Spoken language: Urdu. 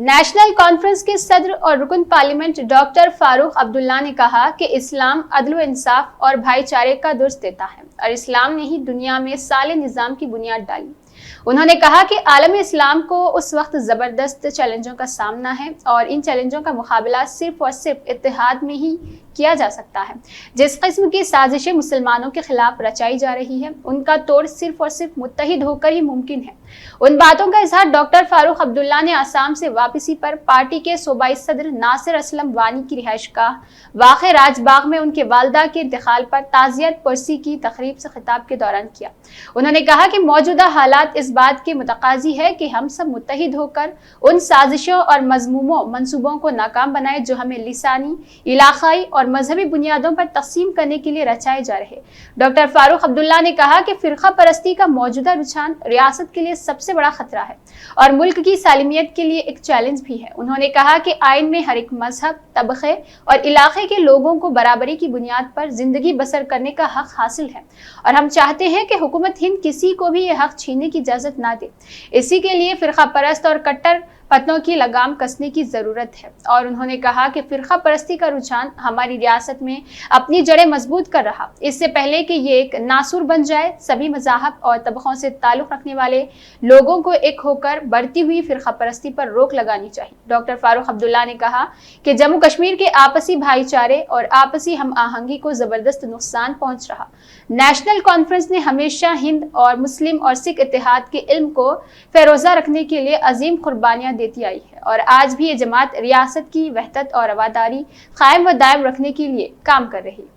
نیشنل کانفرنس کے صدر اور رکن پارلیمنٹ ڈاکٹر فاروق عبداللہ نے کہا کہ اسلام عدل و انصاف اور بھائی چارے کا درس دیتا ہے اور اسلام نے ہی دنیا میں صالح نظام کی بنیاد ڈالی۔ انہوں نے کہا کہ عالم اسلام کو اس وقت زبردست چیلنجوں کا سامنا ہے اور ان چیلنجوں کا مقابلہ صرف اور صرف اتحاد میں ہی کیا جا سکتا ہے۔ جس قسم کی سازشیں مسلمانوں کے خلاف رچائی جا رہی ہے ان کا توڑ صرف اور صرف متحد ہو کر ہی ممکن ہے۔ ان باتوں کا اظہار ڈاکٹر فاروق عبداللہ نے آسام سے واپسی پر پارٹی کے صوبائی صدر ناصر اسلم وانی کی رہائش گاہ واقع راج باغ میں ان کے والدہ کے انتقال پر تعزیت پرسی کی تقریب سے خطاب کے دوران کیا۔ انہوں نے کہا کہ موجودہ حالات اس بات کے متقاضی ہے کہ ہم سب متحد ہو کر ان سازشوں اور مذموموں منصوبوں کو ناکام بنائیں جو ہمیں لسانی، علاقائی اور مذہبی بنیادوں پر تقسیم کرنے کے لیے رچائے جا رہے۔ ڈاکٹر فاروق عبداللہ نے کہا کہ فرقہ پرستی کا موجودہ رجحان ریاست کے لیے سب سے بڑا خطرہ ہے اور ملک کی سالمیت کے لیے ایک چیلنج بھی ہے۔ انہوں نے کہا کہ آئین میں ہر ایک مذہب، طبقے اور علاقے کے لوگوں کو برابری کی بنیاد پر زندگی بسر کرنے کا حق حاصل ہے اور ہم چاہتے ہیں کہ حکومت ہند کسی کو بھی یہ حق چھیننے کی اجازت نہ دے۔ اسی کے لیے فرقہ پرست اور کٹر پتنوں کی لگام کسنے کی ضرورت ہے اور انہوں نے کہا کہ فرقہ پرستی کا رجحان ہماری ریاست میں اپنی جڑیں مضبوط کر رہا۔ اس سے پہلے کہ یہ ایک ناسور بن جائے، سبھی مذاہب اور طبقوں سے تعلق رکھنے والے لوگوں کو ایک ہو کر بڑھتی ہوئی فرقہ پرستی پر روک لگانی چاہیے۔ ڈاکٹر فاروق عبداللہ نے کہا کہ جموں کشمیر کے آپسی بھائی چارے اور آپسی ہم آہنگی کو زبردست نقصان پہنچ رہا۔ نیشنل کانفرنس نے ہمیشہ ہند اور مسلم اور سکھ اتحاد کے علم کو فیروزہ رکھنے کے لیے عظیم قربانیاں دیتی آئی ہے اور آج بھی یہ جماعت ریاست کی وحدت اور رواداری قائم و دائم رکھنے کے لیے کام کر رہی ہے۔